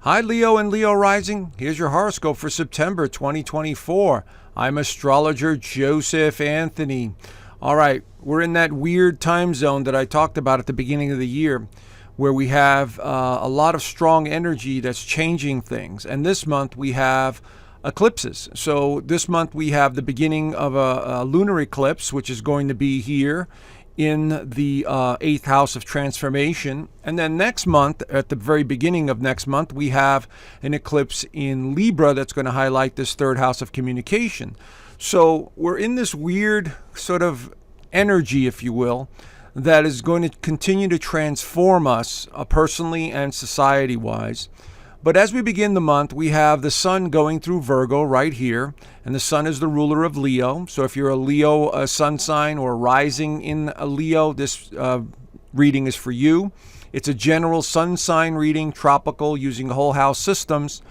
Hi, Leo and Leo Rising. Here's your horoscope for September 2024. I'm astrologer Joseph Anthony. All right, we're in that weird time zone that I talked about at the beginning of the year, where we have a lot of strong energy that's changing things. And this month we have eclipses. So this month we have the beginning of a lunar eclipse, which is going to be here in the 8th house of transformation. And then next month, at the very beginning of next month, we have an eclipse in Libra that's going to highlight this 3rd house of communication. So we're in this weird sort of energy, if you will, that is going to continue to transform us personally and society-wise. But as we begin the month, we have the sun going through Virgo right here, and the sun is the ruler of Leo. So if you're a Leo sun sign or rising in a Leo, this reading is for you. It's a general sun sign reading, tropical, using whole house systems.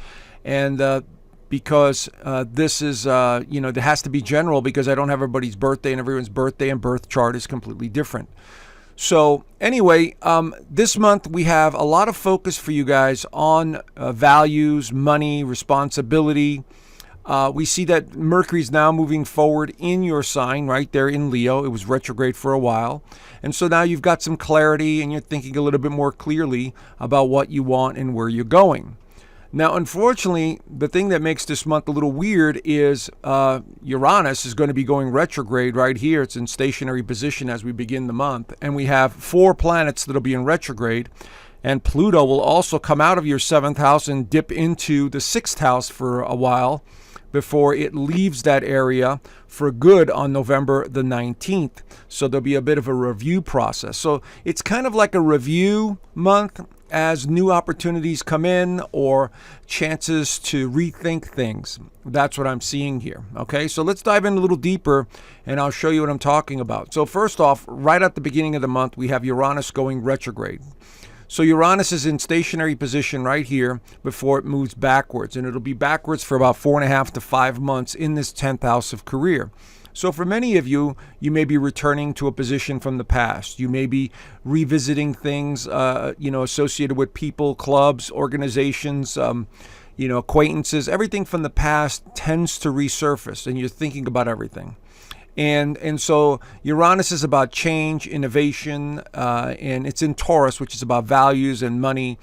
And because this is, there has to be general because I don't have everybody's birthday, and everyone's birthday and birth chart is completely different. So anyway, this month we have a lot of focus for you guys on values, money, responsibility. We see that Mercury's now moving forward in your sign right there in Leo. It was retrograde for a while. And so now you've got some clarity and you're thinking a little bit more clearly about what you want and where you're going. Now, unfortunately, the thing that makes this month a little weird is Uranus is going to be going retrograde right here. It's in stationary position as we begin the month. And we have 4 planets that'll be in retrograde. And Pluto will also come out of your 7th house and dip into the 6th house for a while before it leaves that area for good on November the 19th. So there'll be a bit of a review process. So it's kind of like a review month as new opportunities come in or chances to rethink things. That's what I'm seeing here. Okay, so let's dive in a little deeper and I'll show you what I'm talking about. So first off, right at the beginning of the month, we have Uranus going retrograde. So Uranus is in stationary position right here before it moves backwards, and it'll be backwards for about 4.5 to 5 months in this 10th house of career. So for many of you, you may be returning to a position from the past. You may be revisiting things, associated with people, clubs, organizations, acquaintances. Everything from the past tends to resurface, and you're thinking about everything. And so Uranus is about change, innovation, and it's in Taurus, which is about values and money.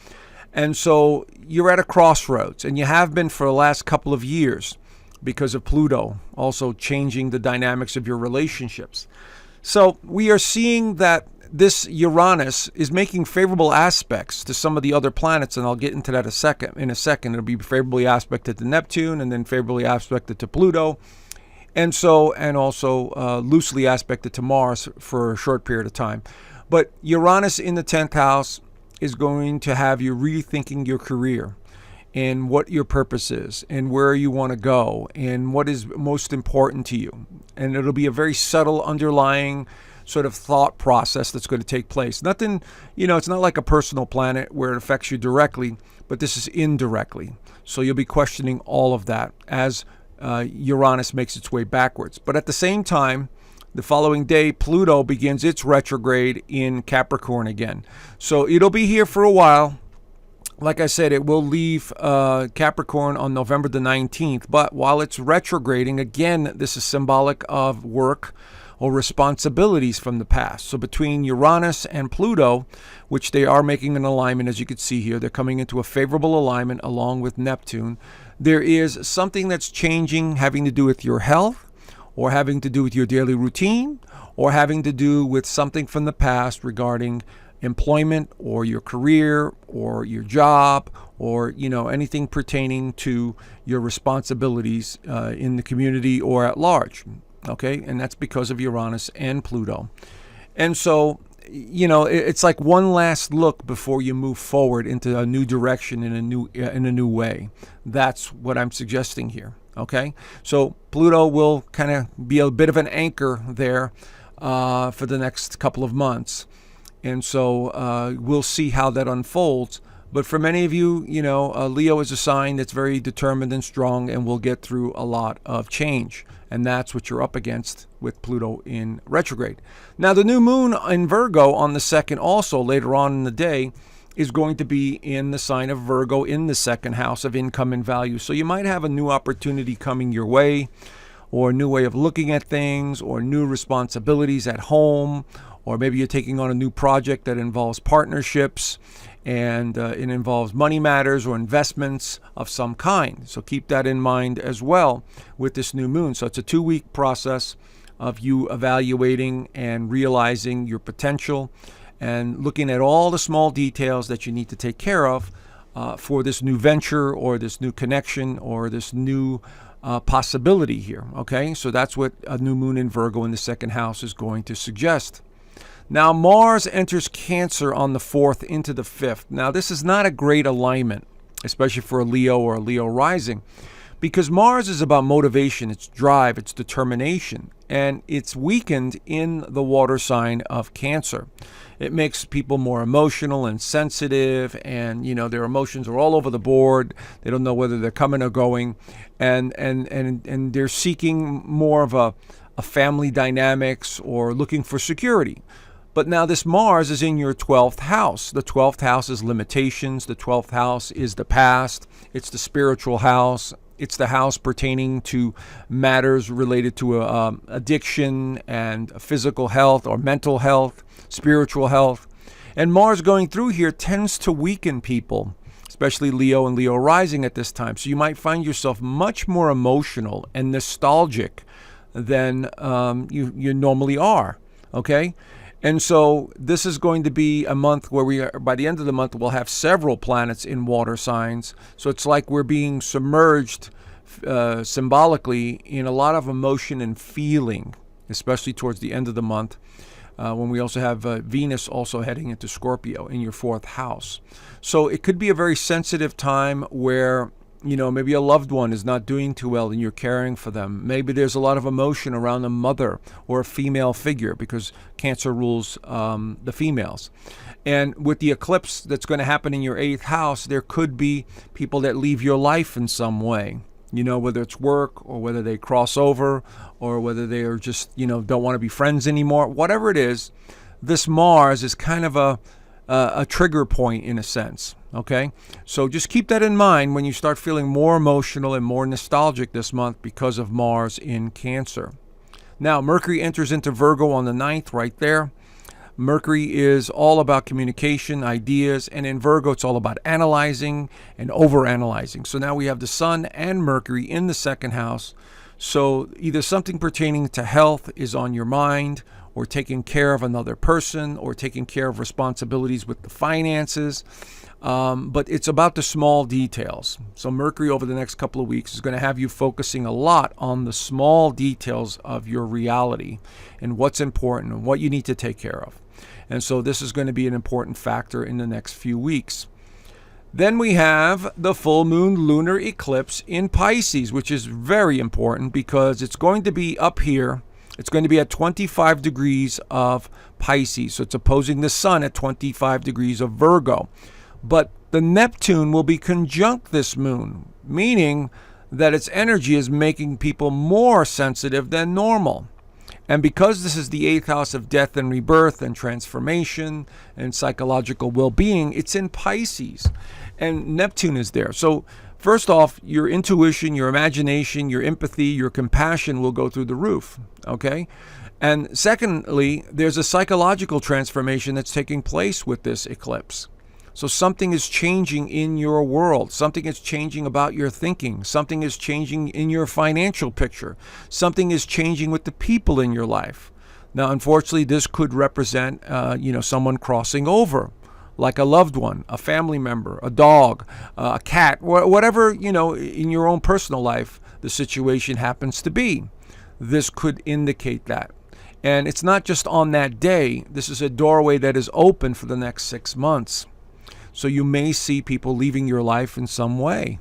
And so you're at a crossroads, and you have been for the last couple of years, because of Pluto also changing the dynamics of your relationships. So we are seeing that this Uranus is making favorable aspects to some of the other planets, and I'll get into that in a second. It'll be favorably aspected to Neptune and then favorably aspected to Pluto, and also loosely aspected to Mars for a short period of time. But Uranus in the 10th house is going to have you rethinking your career and what your purpose is and where you want to go and what is most important to you. And it'll be a very subtle underlying sort of thought process that's going to take place. Nothing, it's not like a personal planet where it affects you directly, but this is indirectly. So you'll be questioning all of that as Uranus makes its way backwards. But at the same time, the following day, Pluto begins its retrograde in Capricorn again. So it'll be here for a while. Like I said, it will leave Capricorn on November the 19th. But while it's retrograding, again, this is symbolic of work or responsibilities from the past. So between Uranus and Pluto, which they are making an alignment, as you can see here, they're coming into a favorable alignment along with Neptune. There is something that's changing having to do with your health, or having to do with your daily routine, or having to do with something from the past regarding employment or your career or your job or anything pertaining to your responsibilities in the community or at large. Okay, and that's because of Uranus and Pluto. And so it's like one last look before you move forward into a new direction in a new way. That's what I'm suggesting here. Okay, so Pluto will kind of be a bit of an anchor there for the next couple of months. And so we'll see how that unfolds. But for many of you, Leo is a sign that's very determined and strong and will get through a lot of change. And that's what you're up against with Pluto in retrograde. Now, the new moon in Virgo on the 2nd, also later on in the day, is going to be in the sign of Virgo in the second house of income and value. So you might have a new opportunity coming your way, or a new way of looking at things, or new responsibilities at home, or maybe you're taking on a new project that involves partnerships and it involves money matters or investments of some kind. So keep that in mind as well with this new moon. So it's a 2-week process of you evaluating and realizing your potential and looking at all the small details that you need to take care of for this new venture or this new connection or this new possibility here. Okay, so that's what a new moon in Virgo in the second house is going to suggest. Now, Mars enters Cancer on the 4th into the 5th. Now, this is not a great alignment, especially for a Leo or a Leo rising, because Mars is about motivation, its drive, its determination, and it's weakened in the water sign of Cancer. It makes people more emotional and sensitive, and their emotions are all over the board. They don't know whether they're coming or going, and they're seeking more of a family dynamics or looking for security. But now this Mars is in your 12th house. The 12th house is limitations. The 12th house is the past. It's the spiritual house. It's the house pertaining to matters related to addiction and physical health or mental health, spiritual health. And Mars going through here tends to weaken people, especially Leo and Leo rising at this time. So you might find yourself much more emotional and nostalgic than you normally are, okay? And so this is going to be a month where by the end of the month, we'll have several planets in water signs. So it's like we're being submerged symbolically in a lot of emotion and feeling, especially towards the end of the month, when we also have Venus also heading into Scorpio in your 4th house. So it could be a very sensitive time where maybe a loved one is not doing too well and you're caring for them. Maybe there's a lot of emotion around a mother or a female figure because Cancer rules the females. And with the eclipse that's going to happen in your 8th house, there could be people that leave your life in some way, whether it's work or whether they cross over or whether they are just, don't want to be friends anymore. Whatever it is, this Mars is kind of a trigger point in a sense. Okay, so just keep that in mind when you start feeling more emotional and more nostalgic this month because of Mars in Cancer. Now, Mercury enters into Virgo on the 9th right there. Mercury is all about communication, ideas, and in Virgo, it's all about analyzing and overanalyzing. So now we have the Sun and Mercury in the second house. So either something pertaining to health is on your mind, or taking care of another person, or taking care of responsibilities with the finances. But it's about the small details. So Mercury over the next couple of weeks is going to have you focusing a lot on the small details of your reality and what's important and what you need to take care of. And so this is going to be an important factor in the next few weeks. Then we have the full moon lunar eclipse in Pisces, which is very important because it's going to be up here. It's going to be at 25 degrees of Pisces. So it's opposing the sun at 25 degrees of Virgo. But the Neptune will be conjunct this moon, meaning that its energy is making people more sensitive than normal. And because this is the 8th house of death and rebirth and transformation and psychological well-being, it's in Pisces. And Neptune is there. So first off, your intuition, your imagination, your empathy, your compassion will go through the roof, okay? And secondly, there's a psychological transformation that's taking place with this eclipse. So something is changing in your world. Something is changing about your thinking. Something is changing in your financial picture. Something is changing with the people in your life. Now, unfortunately, this could represent, someone crossing over, like a loved one, a family member, a dog, a cat, whatever, in your own personal life, the situation happens to be. This could indicate that. And it's not just on that day. This is a doorway that is open for the next 6 months. So you may see people leaving your life in some way,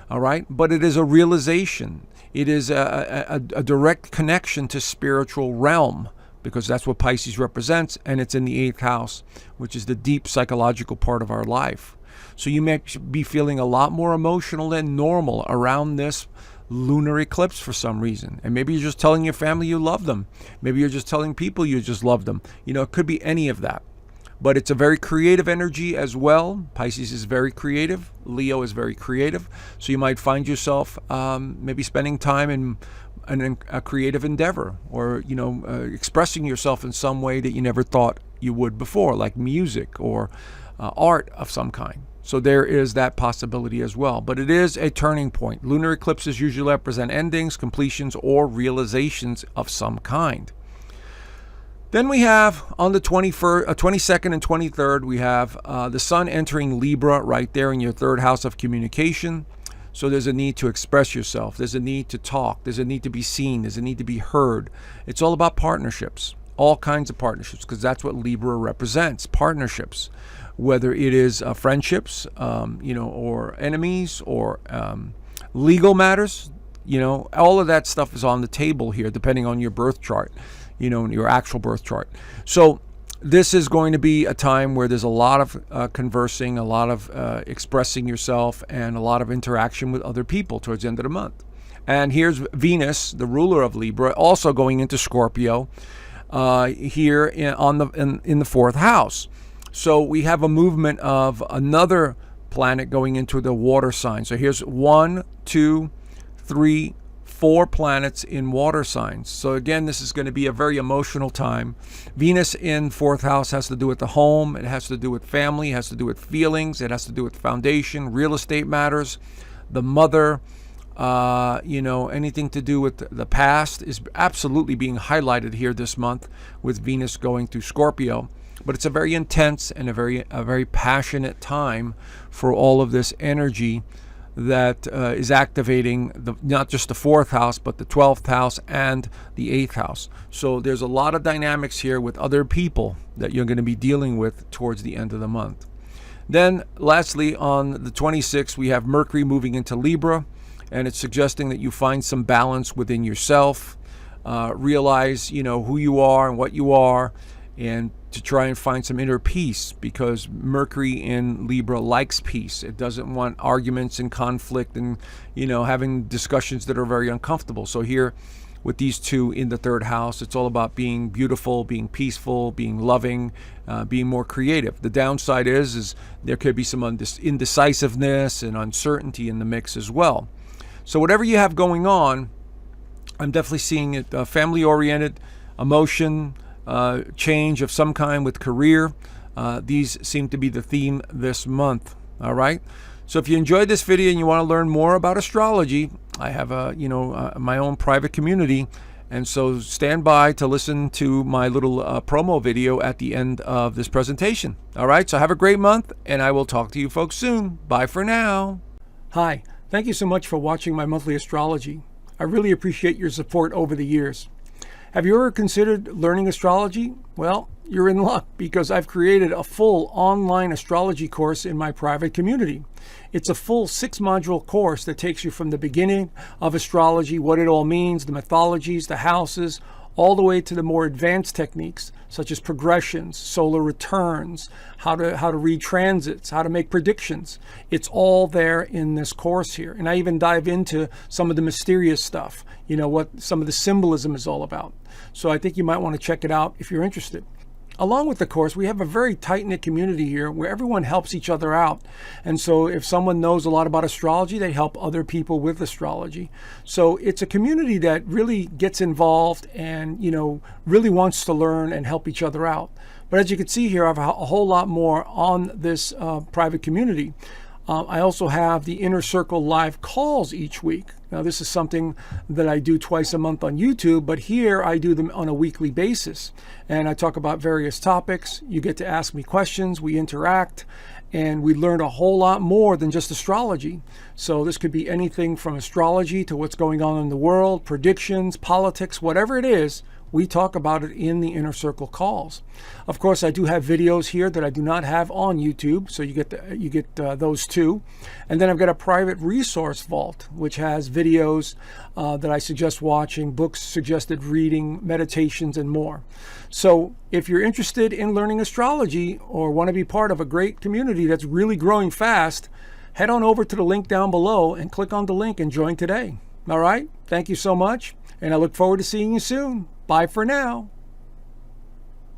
all right? But it is a realization. It is a direct connection to spiritual realm because that's what Pisces represents, and it's in the 8th house, which is the deep psychological part of our life. So you may be feeling a lot more emotional than normal around this lunar eclipse for some reason. And maybe you're just telling your family you love them. Maybe you're just telling people you just love them. It could be any of that. But it's a very creative energy as well. Pisces is very creative. Leo is very creative. So you might find yourself maybe spending time in a creative endeavor, or expressing yourself in some way that you never thought you would before, like music or art of some kind. So there is that possibility as well. But it is a turning point. Lunar eclipses usually represent endings, completions, or realizations of some kind. Then we have on the 22nd and 23rd, we have the sun entering Libra right there in your third house of communication. So there's a need to express yourself. There's a need to talk. There's a need to be seen. There's a need to be heard. It's all about partnerships, all kinds of partnerships, because that's what Libra represents, partnerships. Whether it is friendships, or enemies, or legal matters, all of that stuff is on the table here, depending on your birth chart, your actual birth chart. So this is going to be a time where there's a lot of conversing, a lot of expressing yourself, and a lot of interaction with other people towards the end of the month. And here's Venus, the ruler of Libra, also going into Scorpio here in the fourth house. So we have a movement of another planet going into the water sign. So here's 1, 2, 3, 4 planets in water signs. So again, this is going to be a very emotional time. Venus in fourth house has to do with the home. It has to do with family. It has to do with feelings. It has to do with foundation, real estate matters, the mother. Anything to do with the past is absolutely being highlighted here this month with Venus going through Scorpio. But it's a very intense and a very passionate time for all of this energy that is activating not just the fourth house, but the 12th house and the 8th house. So there's a lot of dynamics here with other people that you're going to be dealing with towards the end of the month. Then lastly, on the 26th, we have Mercury moving into Libra, and it's suggesting that you find some balance within yourself, realize who you are and what you are, and to try and find some inner peace, because Mercury in Libra likes peace. It doesn't want arguments and conflict and having discussions that are very uncomfortable. So here with these two in the third house, it's all about being beautiful, being peaceful, being loving, being more creative. The downside is there could be some indecisiveness and uncertainty in the mix as well. So whatever you have going on, I'm definitely seeing it family oriented, emotion, change of some kind with career. These seem to be the theme this month. All right. So if you enjoyed this video and you want to learn more about astrology, I have my own private community, and so stand by to listen to my little promo video at the end of this presentation. All right. So have a great month, and I will talk to you folks soon. Bye for now. Hi. Thank you so much for watching my monthly astrology. I really appreciate your support over the years. Have you ever considered learning astrology? Well, you're in luck, because I've created a full online astrology course in my private community. It's a full 6-module course that takes you from the beginning of astrology, what it all means, the mythologies, the houses, all the way to the more advanced techniques such as progressions, solar returns, how to read transits, how to make predictions. It's all there in this course here. And I even dive into some of the mysterious stuff, what some of the symbolism is all about. So I think you might want to check it out if you're interested. Along with the course, we have a very tight-knit community here where everyone helps each other out. And so if someone knows a lot about astrology, they help other people with astrology. So it's a community that really gets involved and, really wants to learn and help each other out. But as you can see here, I have a whole lot more on this private community. I also have the Inner Circle live calls each week. Now, this is something that I do twice a month on YouTube, but here I do them on a weekly basis. And I talk about various topics. You get to ask me questions, we interact, and we learn a whole lot more than just astrology. So this could be anything from astrology to what's going on in the world, predictions, politics, whatever it is. We talk about it in the Inner Circle calls. Of course, I do have videos here that I do not have on YouTube, so you get those too. And then I've got a private resource vault, which has videos that I suggest watching, books suggested reading, meditations, and more. So if you're interested in learning astrology or want to be part of a great community that's really growing fast, head on over to the link down below and click on the link and join today. All right? Thank you so much, and I look forward to seeing you soon. Bye for now.